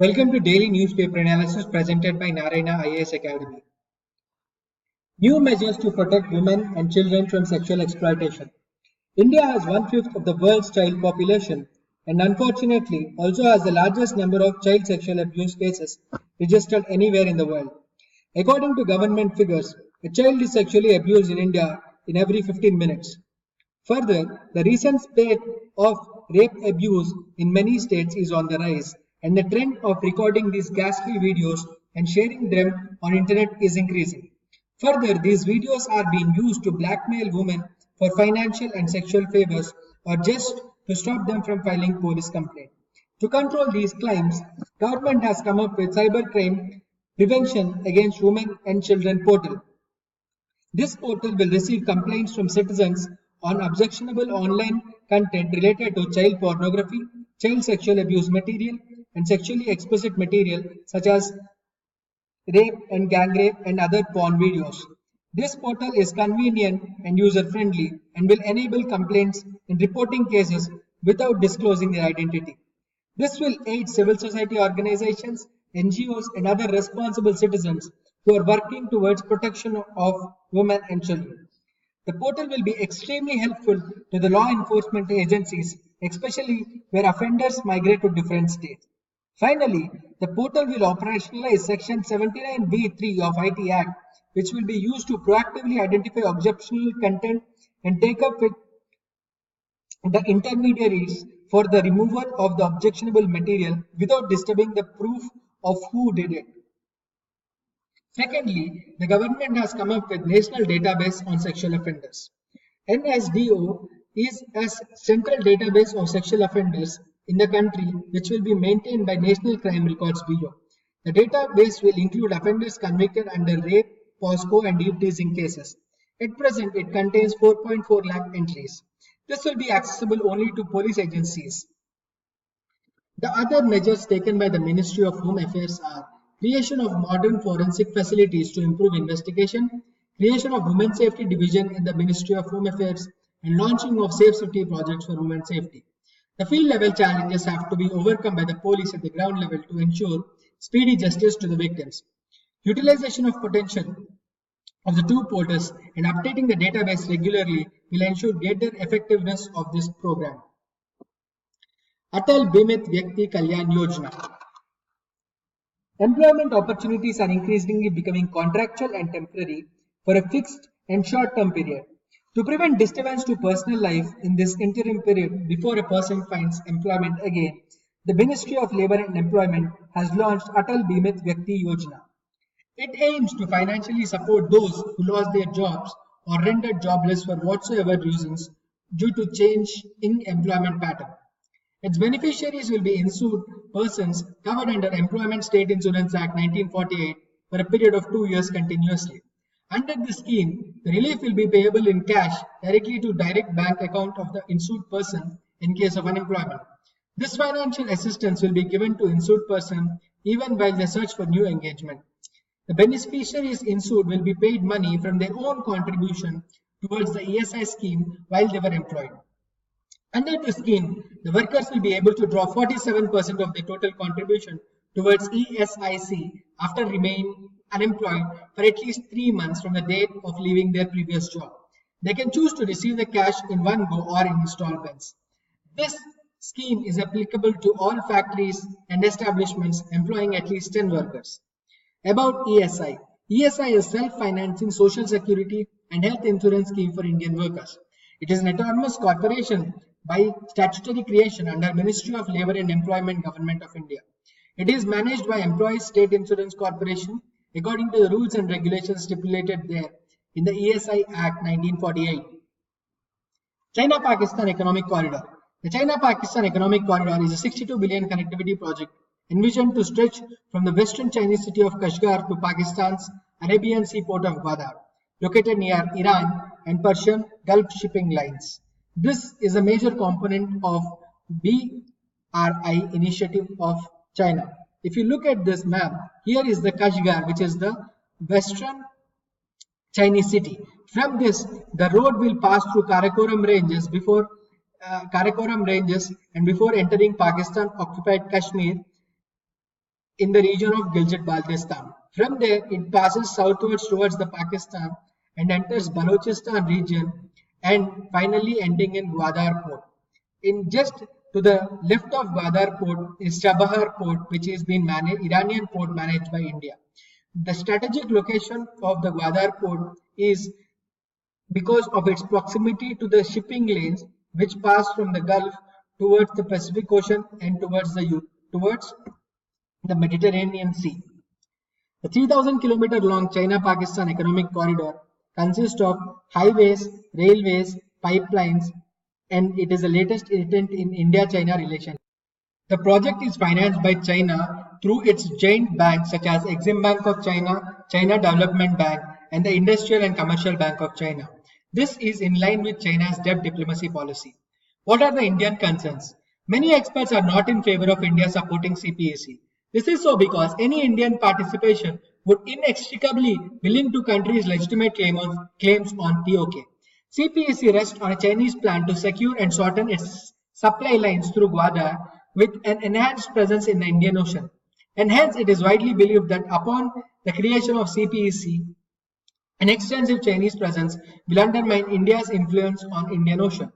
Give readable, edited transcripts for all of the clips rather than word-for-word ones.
Welcome to Daily Newspaper Analysis presented by Narayana IAS Academy. New measures to protect women and children from sexual exploitation. India has 1/5 of the world's child population and unfortunately also has the largest number of child sexual abuse cases registered anywhere in the world. According to government figures, a child is sexually abused in India in every 15 minutes. Further, the recent spate of rape abuse in many states is on the rise, and the trend of recording these ghastly videos and sharing them on internet is increasing. Further, these videos are being used to blackmail women for financial and sexual favors or just to stop them from filing police complaint. To control these crimes, government has come up with Cybercrime Prevention Against Women and Children portal. This portal will receive complaints from citizens on objectionable online content related to child pornography, child sexual abuse material, and sexually explicit material such as rape and gang rape and other porn videos. This portal is convenient and user-friendly and will enable complaints in reporting cases without disclosing their identity. This will aid civil society organizations, NGOs, and other responsible citizens who are working towards protection of women and children. The portal will be extremely helpful to the law enforcement agencies, especially where offenders migrate to different states. Finally, the portal will operationalize Section 79(b)(3) of IT Act, which will be used to proactively identify objectionable content and take up with the intermediaries for the removal of the objectionable material without disturbing the proof of who did it. Secondly, the government has come up with National Database on Sexual Offenders. NSDO is a central database of sexual offenders in the country which will be maintained by National Crime Records Bureau. The database will include offenders convicted under rape, POSCO and eve teasing cases. At present, it contains 4.4 lakh entries. This will be accessible only to police agencies. The other measures taken by the Ministry of Home Affairs are creation of modern forensic facilities to improve investigation, creation of Women Safety Division in the Ministry of Home Affairs, and launching of safe city projects for women safety. The field level challenges have to be overcome by the police at the ground level to ensure speedy justice to the victims. Utilization of potential of the two portals and updating the database regularly will ensure greater effectiveness of this program. Atal Bimat Vyakti Kalyan Yojana. Employment opportunities are increasingly becoming contractual and temporary for a fixed and short-term period. To prevent disturbance to personal life in this interim period before a person finds employment again, the Ministry of Labour and Employment has launched Atal Bimat Vyakti Yojana. It aims to financially support those who lost their jobs or rendered jobless for whatsoever reasons due to change in employment pattern. Its beneficiaries will be insured persons covered under Employment State Insurance Act 1948 for a period of 2 years continuously. Under the scheme, the relief will be payable in cash directly to direct bank account of the insured person in case of unemployment. This financial assistance will be given to insured person even while they search for new engagement. The beneficiaries insured will be paid money from their own contribution towards the ESI scheme while they were employed. Under the scheme, the workers will be able to draw 47% of their total contribution towards ESIC after remaining unemployed for at least 3 months from the date of leaving their previous job. They can choose to receive the cash in one go or in installments. This scheme is applicable to all factories and establishments employing at least 10 workers. About ESI. ESI is self-financing social security and health insurance scheme for Indian workers. It is an autonomous corporation by statutory creation under Ministry of Labour and Employment, Government of India. It is managed by Employees State Insurance Corporation according to the rules and regulations stipulated there in the ESI Act 1948. China-Pakistan Economic Corridor. The China-Pakistan Economic Corridor is a 62 billion connectivity project envisioned to stretch from the western Chinese city of Kashgar to Pakistan's Arabian seaport of Gwadar, located near Iran and Persian Gulf shipping lines. This is a major component of BRI initiative of China. If you look at this map, here is the Kashgar, which is the western Chinese city. From this, the road will pass through Karakoram ranges and before entering Pakistan occupied Kashmir in the region of Gilgit-Baltistan. From there, it passes southwards towards the Pakistan and enters Balochistan region and finally ending in Gwadar port. In just to the left of Gwadar port is Chabahar port, which is being Iranian port managed by India. The strategic location of the Gwadar port is because of its proximity to the shipping lanes which pass from the Gulf towards the Pacific Ocean and towards the Mediterranean Sea. The 3,000-kilometer long China-Pakistan economic corridor consists of highways, railways, pipelines, and it is the latest intent in India-China relations. The project is financed by China through its giant banks such as Exim Bank of China, China Development Bank, and the Industrial and Commercial Bank of China. This is in line with China's debt diplomacy policy. What are the Indian concerns? Many experts are not in favor of India supporting CPEC. This is so because any Indian participation would inextricably be linked to countries' legitimate claims on POK. CPEC rests on a Chinese plan to secure and shorten its supply lines through Gwadar with an enhanced presence in the Indian Ocean. And hence it is widely believed that upon the creation of CPEC, an extensive Chinese presence will undermine India's influence on Indian Ocean.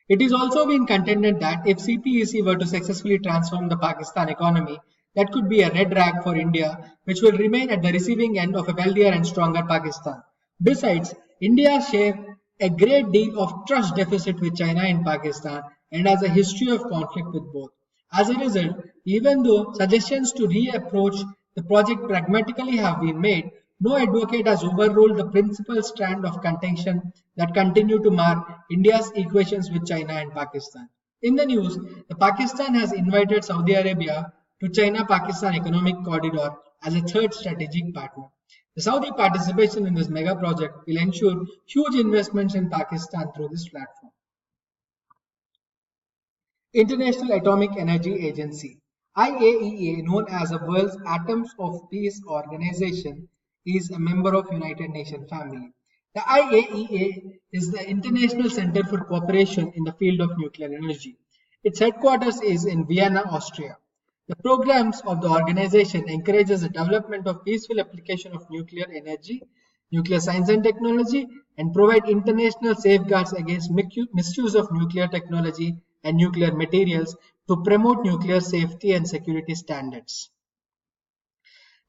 It is also been contended that if CPEC were to successfully transform the Pakistan economy, that could be a red rag for India, which will remain at the receiving end of a wealthier and stronger Pakistan. Besides, India shares a great deal of trust deficit with China and Pakistan and has a history of conflict with both. As a result, even though suggestions to reapproach the project pragmatically have been made, no advocate has overruled the principal strand of contention that continue to mar India's equations with China and Pakistan. In the news, the Pakistan has invited Saudi Arabia to China-Pakistan Economic Corridor as a third strategic partner. The Saudi participation in this mega project will ensure huge investments in Pakistan through this platform. International Atomic Energy Agency, IAEA, known as the world's Atoms of Peace Organization, is a member of United Nations family. The IAEA is the International Center for Cooperation in the field of nuclear energy. Its headquarters is in Vienna, Austria. The programs of the organization encourages the development of peaceful application of nuclear energy, nuclear science and technology, and provide international safeguards against misuse of nuclear technology and nuclear materials to promote nuclear safety and security standards.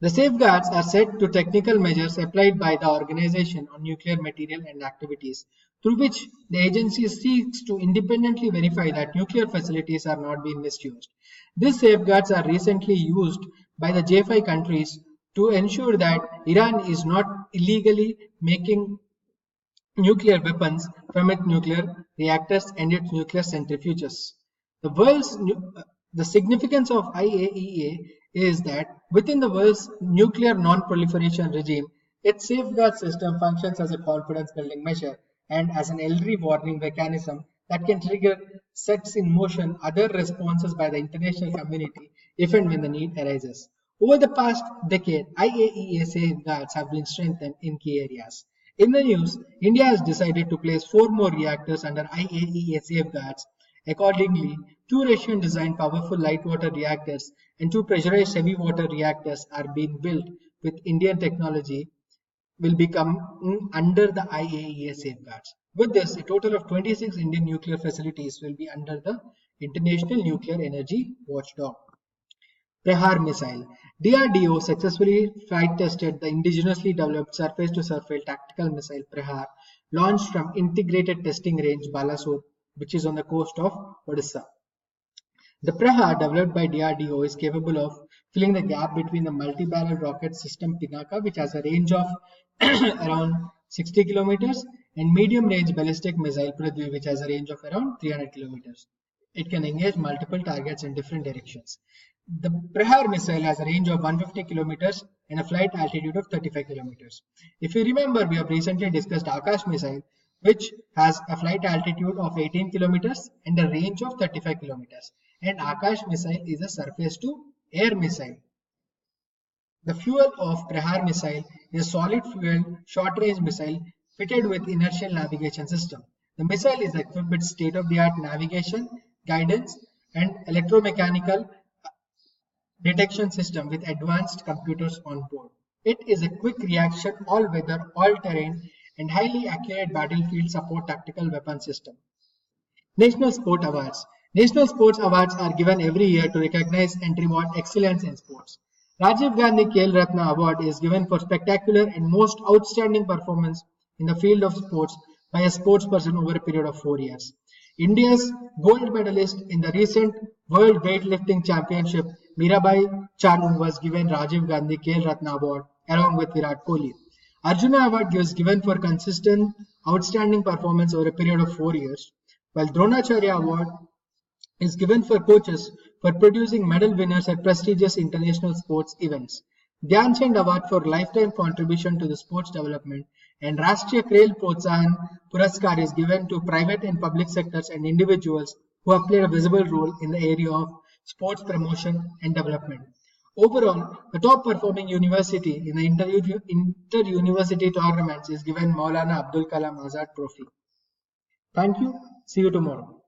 The safeguards are set to technical measures applied by the organization on nuclear material and activities, through which the agency seeks to independently verify that nuclear facilities are not being misused. These safeguards are recently used by the J5 countries to ensure that Iran is not illegally making nuclear weapons from its nuclear reactors and its nuclear centrifuges. The significance of IAEA is that within the world's nuclear non-proliferation regime, its safeguard system functions as a confidence-building measure and as an early warning mechanism that can trigger sets in motion other responses by the international community if and when the need arises. Over the past decade, IAEA safeguards have been strengthened in key areas. In the news, India has decided to place 4 more reactors under IAEA safeguards. Accordingly, 2 Russian-designed powerful light water reactors and 2 pressurized heavy water reactors are being built with Indian technology will become under the IAEA safeguards. With this, a total of 26 Indian nuclear facilities will be under the International Nuclear Energy Watchdog. Prahar missile. DRDO successfully flight tested the indigenously developed surface-to-surface tactical missile Prahar, launched from Integrated Testing Range Balasore, which is on the coast of Odisha. The Prahar, developed by DRDO, is capable of filling the gap between the multi-barrel rocket system Pinaka, which has a range of around 60 kilometers, and medium-range ballistic missile Prithvi, which has a range of around 300 kilometers. It can engage multiple targets in different directions. The Prahar missile has a range of 150 kilometers and a flight altitude of 35 kilometers. If you remember, we have recently discussed Akash missile, which has a flight altitude of 18 kilometers and a range of 35 kilometers. And Akash missile is a surface-to-air missile. The fuel of Prahar missile is a solid-fuel, short-range missile fitted with inertial navigation system. The missile is equipped with state-of-the-art navigation, guidance, and electromechanical detection system with advanced computers on board. It is a quick reaction, all-weather, all-terrain, and highly accurate battlefield support tactical weapon system. National Sport Awards. National Sports Awards are given every year to recognize and reward excellence in sports. Rajiv Gandhi Khel Ratna Award is given for spectacular and most outstanding performance in the field of sports by a sportsperson over a period of 4 years. India's gold medalist in the recent World Weightlifting Championship, Mirabai Chanu, was given Rajiv Gandhi Khel Ratna Award along with Virat Kohli. Arjuna Award is given for consistent, outstanding performance over a period of 4 years, while Dronacharya Award is given for coaches for producing medal winners at prestigious international sports events. Dhyan Chand Award for lifetime contribution to the sports development, and Rashtriya Khel Protsahan Puraskar is given to private and public sectors and individuals who have played a visible role in the area of sports promotion and development. Overall, the top performing university in the inter-university tournaments is given Maulana Abdul Kalam Azad Trophy. Thank you. See you tomorrow.